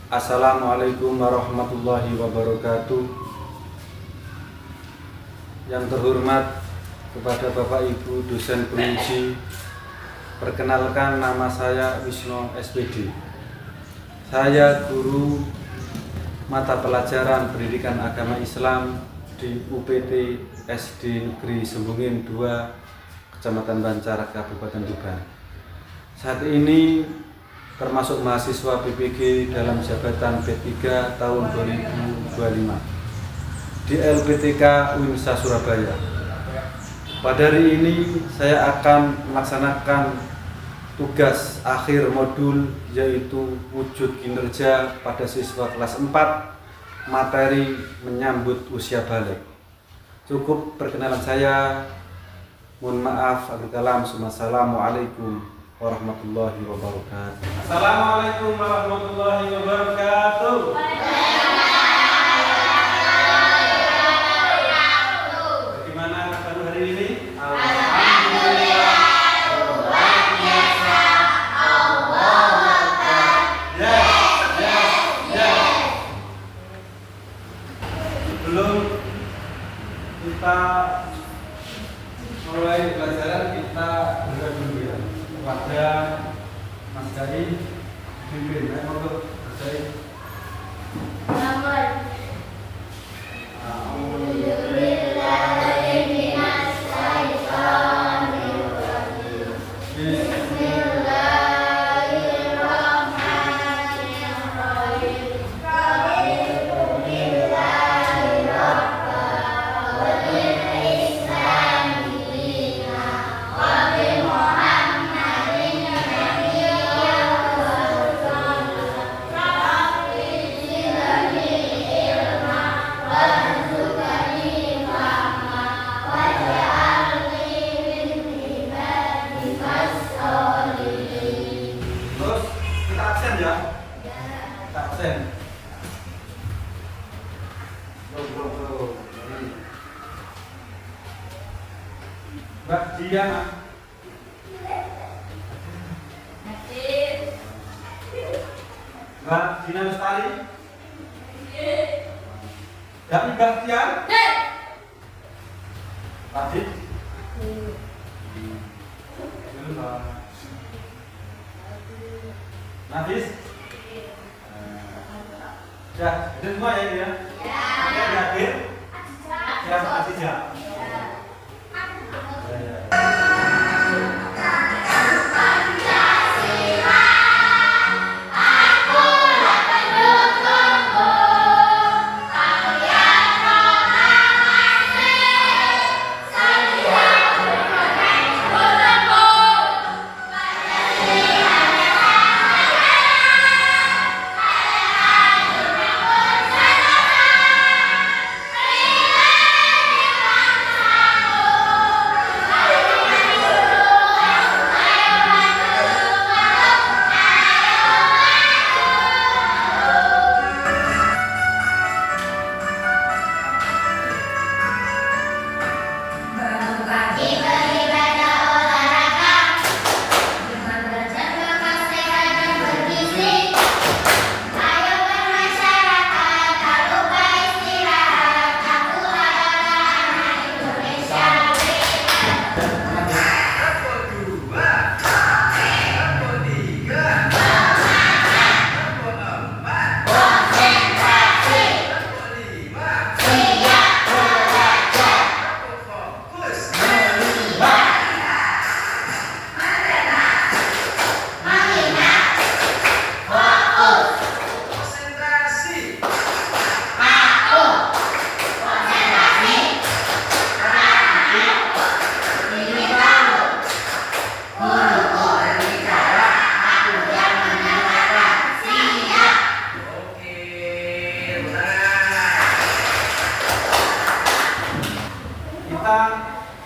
Assalamualaikum warahmatullahi wabarakatuh. Yang terhormat kepada Bapak Ibu dosen penguji, perkenalkan nama saya Wisno SPD. Saya guru mata pelajaran Pendidikan Agama Islam di UPT SD Negeri Sembungin 2, Kecamatan Bancar, Kabupaten Tuban. Saat ini termasuk mahasiswa BPG dalam jabatan P3 tahun 2025 di LPTK UINSA Surabaya. Pada hari ini saya akan melaksanakan tugas akhir modul, yaitu wujud kinerja pada siswa kelas 4 materi menyambut usia balik. Cukup perkenalan saya. Mohon maaf, akhir kalam. Assalamualaikum warahmatullahi wabarakatuh. Assalamualaikum warahmatullahi wabarakatuh. Bagaimana kabar hari ini? Alhamdulillah. Luar biasa. Allahu Akbar. Yes. Sebelum kita mulai pelajaran, kita berdoa dulu ya kepada Mas Dai, pimpin untuk Mas Dai. Mbak Diana. Mbak Dina Lestari. Mbak Bahtiar. Tadi. Nafis. Ya, itu semua ya ini ya. Ya. Yakin? Siap, kasih siap.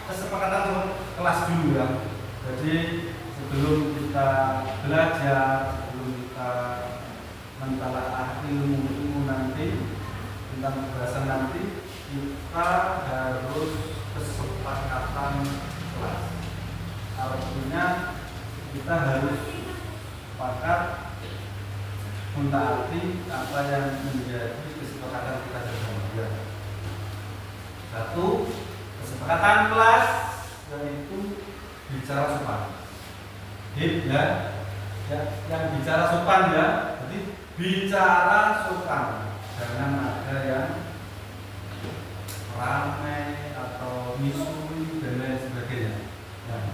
Kesepakatan untuk kelas dulu ya. Jadi sebelum kita belajar, sebelum kita mentalaah ilmu nanti tentang pembahasan nanti, kita harus kesepakatan kelas. Artinya kita harus sepakat mentaati apa yang menjadi kesepakatan kita bersama. Satu, kesepakatan kelas yaitu bicara sopan. Hip ya, yang bicara sopan ya, jadi bicara sopan, jangan ada yang ramai atau misui dan lain sebagainya. Nah,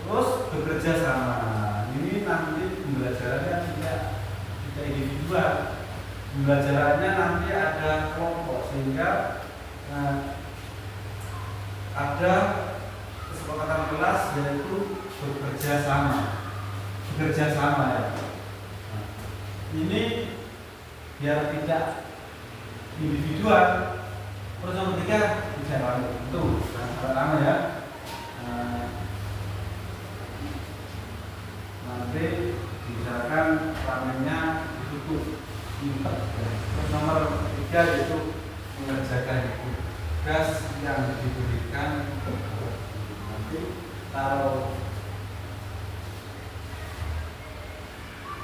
terus bekerja sama. Ini nanti pembelajarannya tidak individual, pembelajarannya nanti ada kelompok sehingga ada kesepakatan kelas yaitu bekerja sama ya. Nah, ini biar tidak individual. Terus yang ketiga bicara itu pertama ya. Nanti misalkan ramenya ditutup. Terus nomor 3 yaitu mengerjakan tugas yang diberikan. Nanti kalau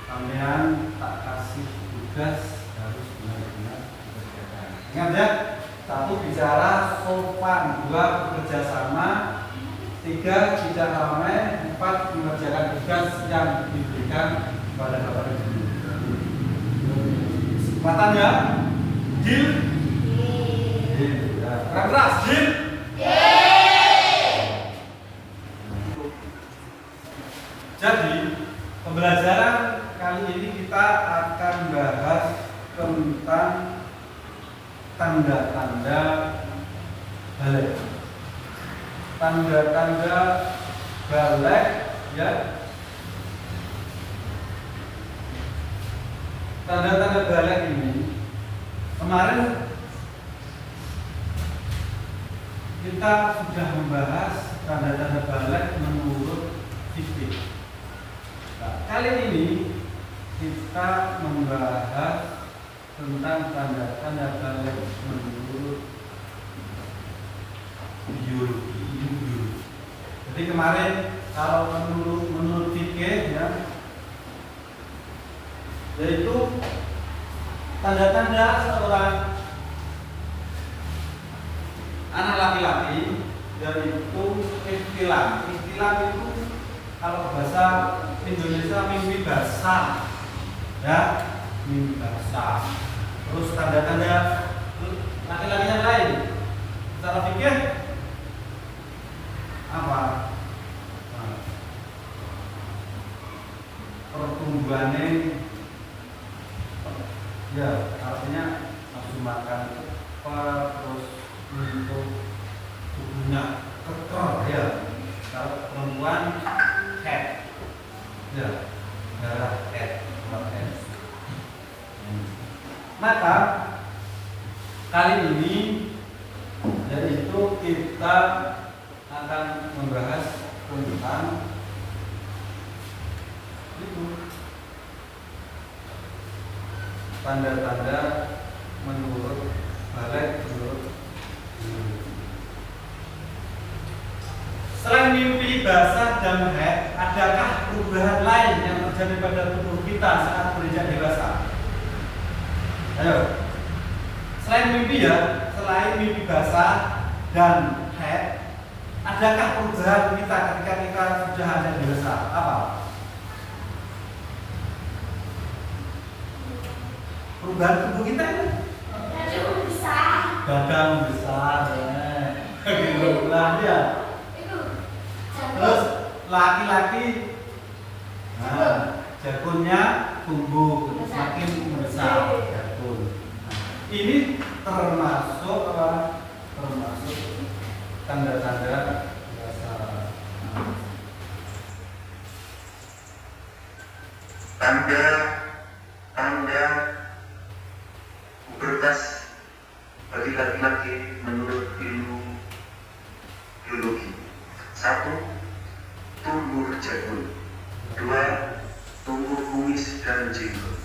sampean tak kasih tugas harus benar-benar dikerjakan. Ingat ya, 1 bicara sopan, 2 bekerja sama, 3 tidak ramai, 4 mengerjakan tugas yang diberikan kepada Bapak Ibu. Kesempatan ya? Deal? Deal. Ya. Keras, deal? Jadi, pembelajaran kali ini kita akan bahas tentang tanda-tanda balik. Tanda-tanda balik ya. Tanda-tanda balik ini kemarin kita sudah membahas tanda-tanda balik menurut fikih. Nah, kali ini kita membahas tentang tanda-tanda balik menurut biologi. Jadi kemarin kalau menurut fikih ya, yaitu tanda-tanda seorang anak laki-laki yaitu ikhtilam. Ikhtilam itu kalau bahasa Indonesia mimpi basah ya, mimpi basah. Terus tanda-tanda laki-laki yang lain secara fikih apa? Pertumbuhannya ya, artinya nafsu makan terus untuk tubuhnya keker ya. Kalau perempuan head ya, darah head. Maka kali ini yaitu kita akan membahas tentang itu tanda-tanda menurut balik menurut. Selain mimpi basah dan head, adakah perubahan lain yang terjadi pada tubuh kita saat beranjak dewasa? Ayo. Selain mimpi ya, selain mimpi basah dan head, adakah perubahan kita ketika kita sudah ada dewasa? Apa? Perubahan tubuh kita ini? Badan besar ya. Terus laki-laki jagunnya tumbuh semakin membesar jagun. Ini termasuk apa? Termasuk tanda-tanda dewasa. Tanda pubertas bagi laki-laki menurut ilmu biologi. 1. Tumbuh jagung. 2. Tumbuh kumis dan jenggot.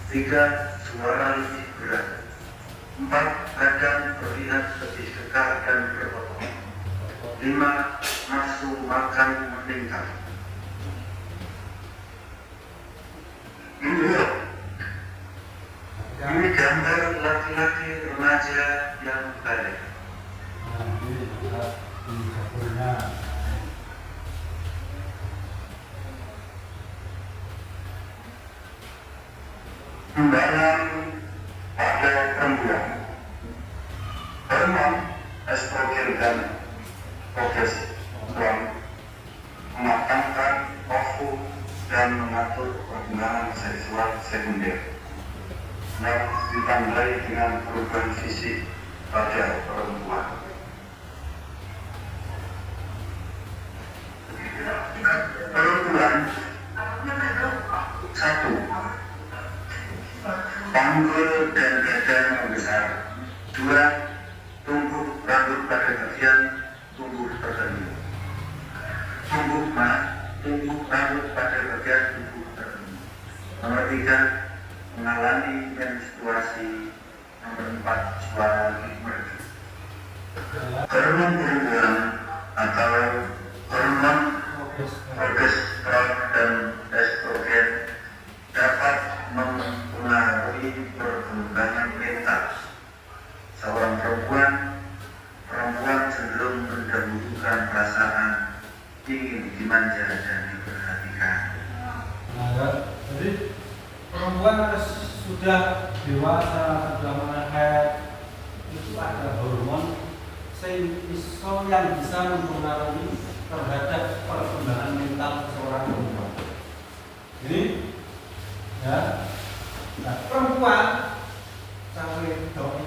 3. Suara lebih berat. 4. Badan terlihat lebih kekar dan berotot. 5. Nafsu makan meningkat. Ini gambar laki-laki remaja yang balik. Nah, ini ada di dapurnya. Timbangan pada perempuan. Hormon estrogen dan progesteron mematangkan ovum dan mengatur perkembangan seksual sekunder yang ditandai dengan perubahan fisik pada perempuan. Perempuan satu, panggul dan dada membesar. Dua, tumbuh rambut pada bagian tubuh tertentu. Tumbuh rambut pada bagian tubuh tertentu. Nomor tiga, mengalami menstruasi. Nomor empat, suara merdu. Hormon perempuan atau hormon progesteron dan estrogen dapat mempengaruhi perkembangan mental seorang perempuan. Perempuan cenderung mendahulukan perasaan ingin dimanja dan diperhatikan. Nah, ya. Jadi perempuan sudah dewasa, sudah menahan, itu ada hormon yang bisa mempengaruhi terhadap perkembangan mental seorang perempuan. Jadi, ya, nah, perempuan sampai dok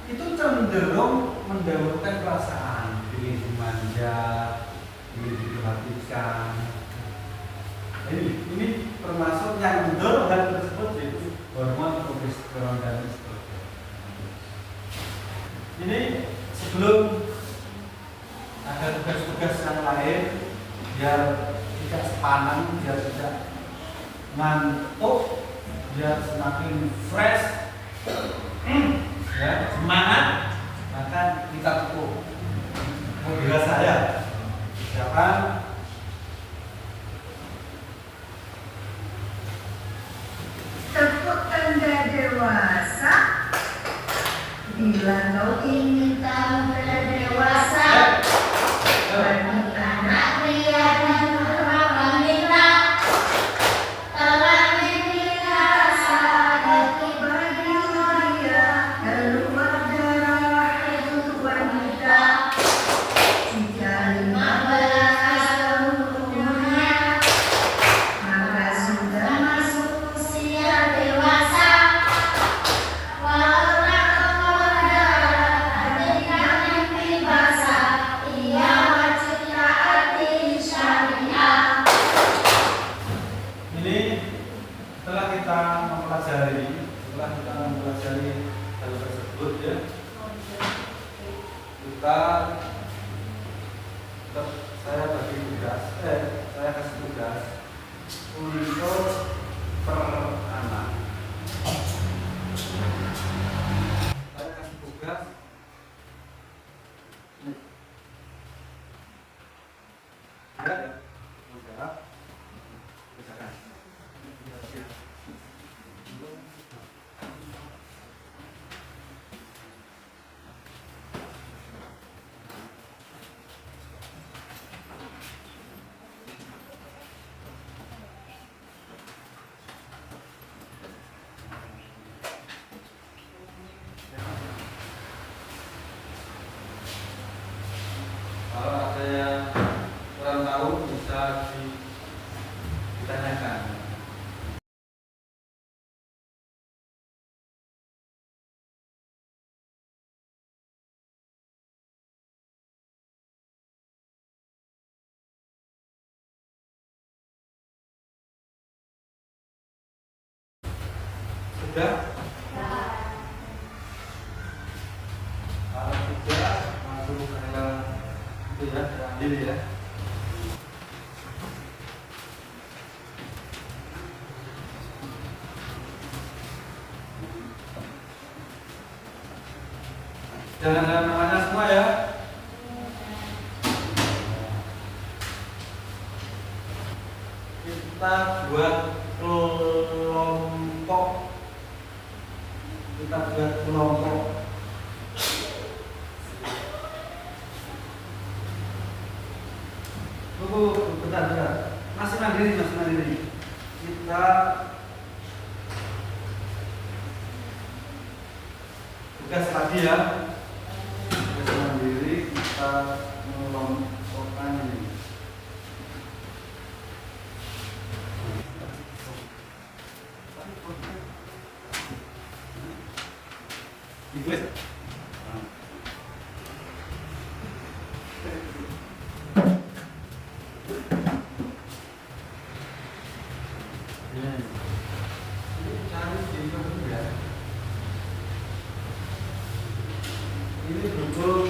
itu cenderung mendahulukan perasaan, ingin dimanja, ingin diperhatikan. Ini termasuk yang mendorong hal tersebut, yaitu hormon progesteron dan estrogen. Ini sebelum ada tugas-tugas yang lain, biar tidak sepanang, biar tidak ngantuk, biar semakin fresh, ya, semangat, maka kita cukup model saya. Silakan. Tepuk tanda dewasa. Bila kau ingin tampil dewasa, bagi anak pria dan wanita, telah dirasa hati bagi dia keluar darah itu wanita. Jika 15 tahun umurnya, maka sudah masuk usia dewasa. Walau keluar darah dengan mimpi basah, ia wajib taati syariat. Ini setelah kita mempelajari hal tersebut, ya, saya bagi tugas, saya kasih tugas untuk per anak. Saya kasih tugas udah, kerjakan. Kalau ada yang kurang tahu bisa ditanyakan. Sudah? Kalau tidak, masuk ke itu ya, ini ya. Jangan namanya semua ya. Kita buat kita buat kelompok. Tunggu, bentar. Masih mandiri. Kita tugas lagi ya. Tugas mandiri kita mengelompokkan ini. Inggris. Ini buku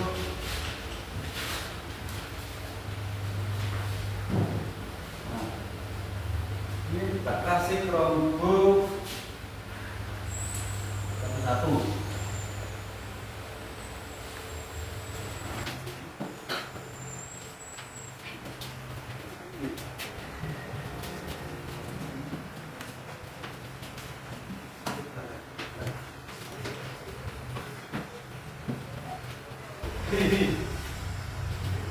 ini tak kasih kelompok satu. Ini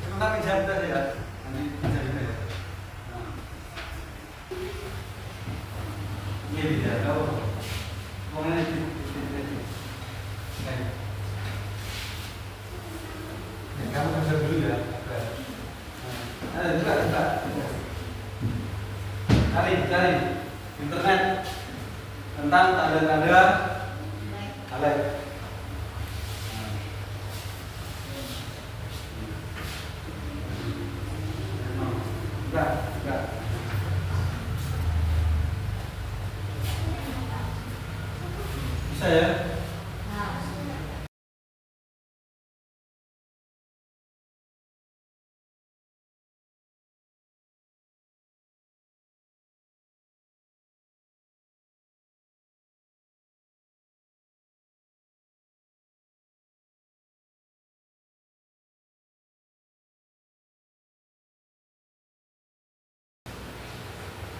kita pinjam tadi ya. Nanti pinjam ya. Ini dia tahu. Mau ini. Kamu masuk dulu ya. Coba. Cari internet tentang tanda-tanda alert. Enggak. Bisa ya?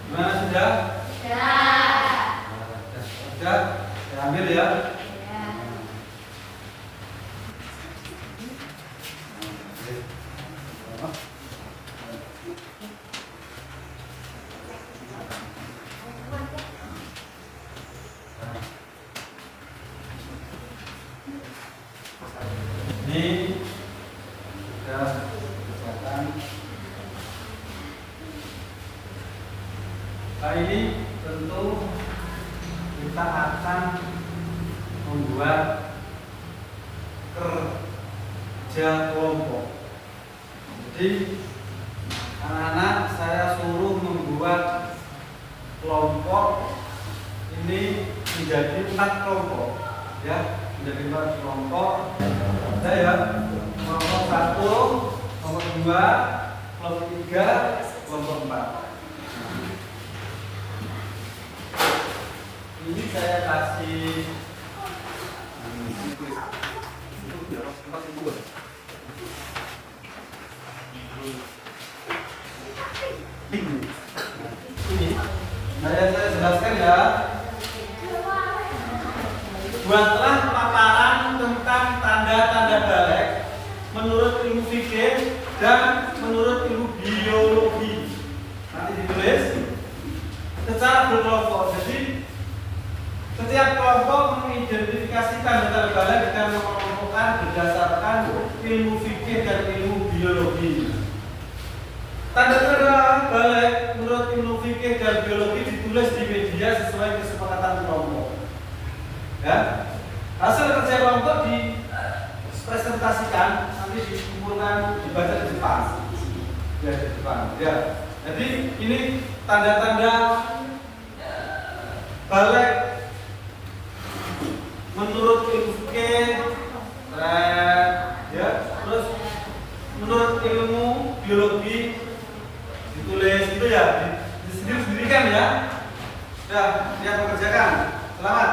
Gimana sudah? Sudah? Saya ambil ya. Ini sudah kelihatan. Kali ini tentu kita akan membuat kerja kelompok. Jadi anak-anak saya suruh membuat kelompok ini menjadi 4 kelompok, ya, menjadi 4 kelompok. Ada ya, kelompok 1, kelompok 2, kelompok 3, kelompok 4. Ini saya kasih ini saya jelaskan ya. Buatlah paparan tentang tanda-tanda balik menurut ilmu fikih dan menurut ilmu biologi. Nanti ditulis secara berkelompok. Jadi setiap kelompok mengidentifikasikan tanda balik dengan mengelompokkan berdasarkan ilmu fikih dan ilmu biologi. Tanda-tanda balik menurut ilmu fikih dan biologi ditulis di media sesuai kesepakatan kelompok. Ya, hasil kerja kelompok dipresentasikan, nanti dikumpulkan, dibaca di depan. Ya, di depan. Ya, jadi ini tanda-tanda balik menurut ilmu fikih, ya, terus menurut ilmu biologi ditulis itu ya, disendiri-sendirikan ya. Ya, dia mengerjakan. Selamat.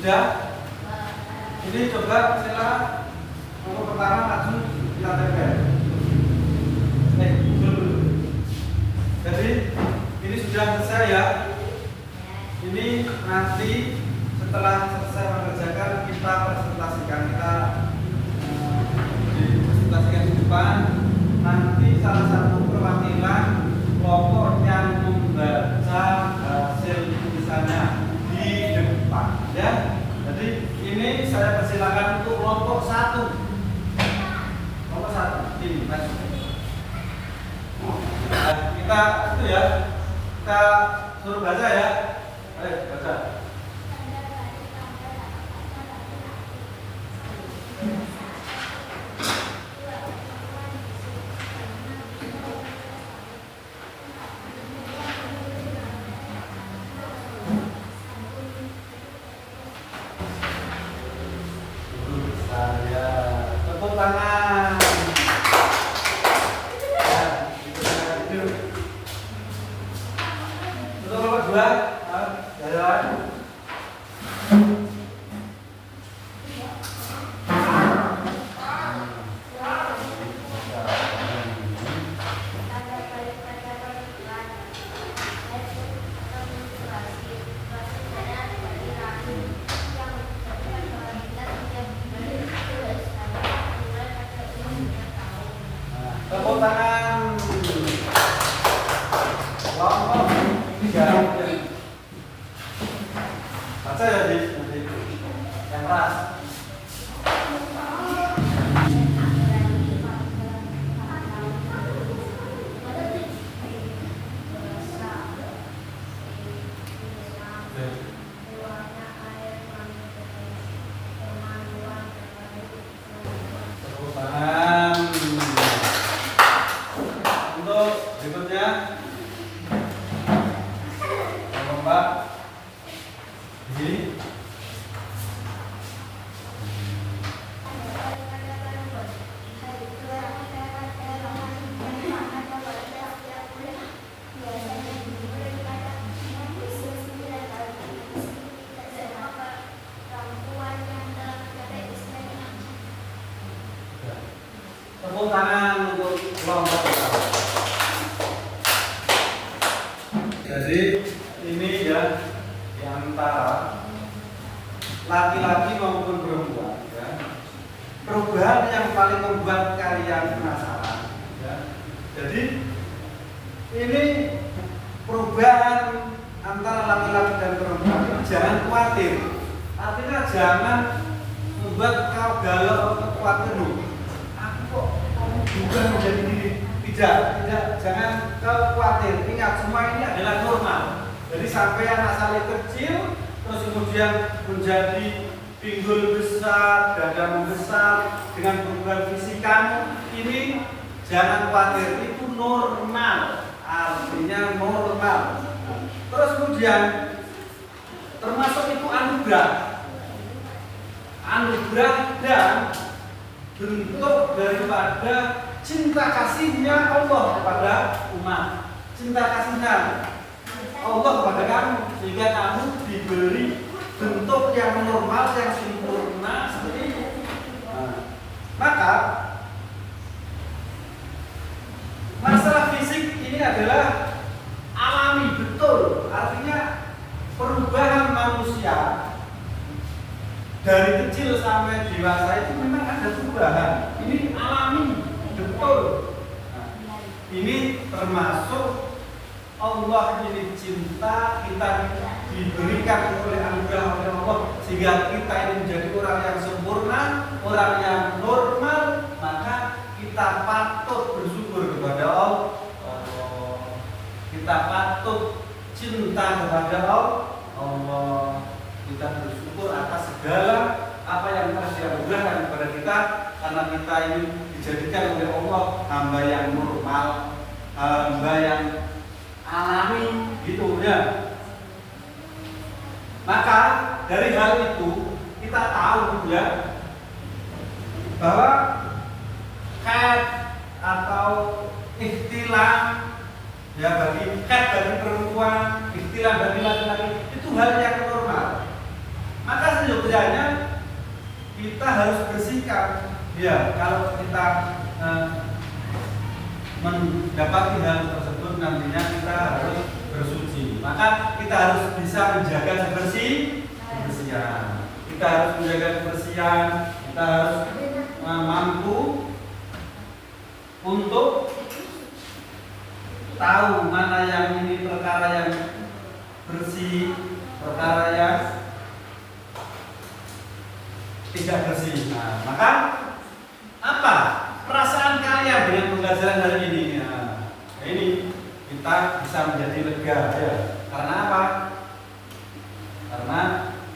Sudah. Ini coba silakan kelompok pertama maju kita tempel. Dulu. nanti setelah selesai mengerjakan kita presentasikan, kita dipresentasikan di depan. Nanti salah satu perwakilan kelompok yang membaca hasil tulisannya di depan, ya. Jadi ini saya persilakan untuk kelompok 1. Kelompok 1 ini Mas. Nah, kita itu ya, kita suruh baca ya. Ayo baca. Saya tepuk tangan. Ya, itu. Untuk kelompok 2, jalan. Tepuk tangan. Kelompok 3. Baca ya, Di. Yang keras. Tepuk tangan. Untuk berikutnya, Mbak ini. Tepuk tangan untuk kelompok pertama. Jadi ini ya, di antara laki-laki maupun perempuan ya, perubahan yang paling membuat kalian penasaran ya. Jadi ini perubahan antara laki-laki dan perempuan ini jangan khawatir. Artinya jangan membuat kau galau atau khawatir loh. Kok juga menjadi diri? Tidak, jangan kau khawatir. Ingat, semua ini adalah normal. Jadi sampai anak salib kecil, terus kemudian menjadi pinggul besar, dada membesar dengan perubahan fisik kamu, ini jangan khawatir, itu normal. Artinya normal. Terus kemudian termasuk itu anugerah. Anugerah dan bentuk daripada cinta kasihnya Allah kepada umat, cinta kasihnya Allah kepada kamu, sehingga kamu diberi bentuk yang normal, yang sempurna seperti itu. Maka masalah fisik ini adalah alami, betul. Artinya perubahan manusia dari kecil sampai dewasa itu memang ada perubahan. Ini alami, betul. Ini termasuk Allah ini cinta, kita diberikan oleh anugerah oleh Allah sehingga kita ini menjadi orang yang sempurna, orang yang normal. Maka kita patut bersyukur kepada Allah. Kita patut cinta kepada Allah. Kita bersyukur atas segala apa yang telah dianugerahkan kepada kita, karena kita ini dijadikan oleh Allah hamba yang normal, hamba yang alami, gitu ya. Maka dari hal itu kita tahu ya bahwa haid atau ikhtilam ya bagi haid bagi perempuan, ikhtilam bagi laki-laki itu hal yang normal. Maka seyogyanya kita harus bersikap ya, kalau kita mendapati hal tersebut nantinya kita harus bersuci. Maka kita harus bisa menjaga kebersihan. Kita harus menjaga kebersihan. Kita harus mampu untuk tahu mana yang ini perkara yang bersih, perkara yang tidak bersih. Nah, maka apa perasaan kalian dengan pembelajaran hari ini? Nah, ini kita bisa menjadi lega ya. Karena apa? Karena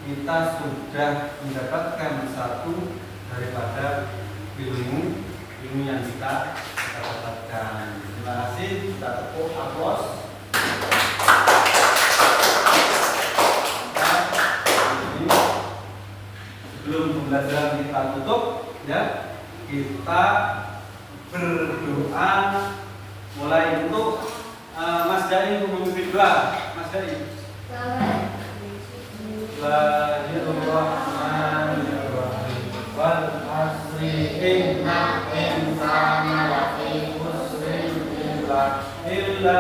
kita sudah mendapatkan satu daripada ilmu yang kita dapatkan. Terima kasih. Kita tepuk aplaus. Sebelum pembelajaran kita tutup, ya, kita berdoa mulai untuk Mas Dai untuk memimpin doa. Mas Dai. Bismillahirrahmanirrahim. Wal asri innal insana lafi khusrin illa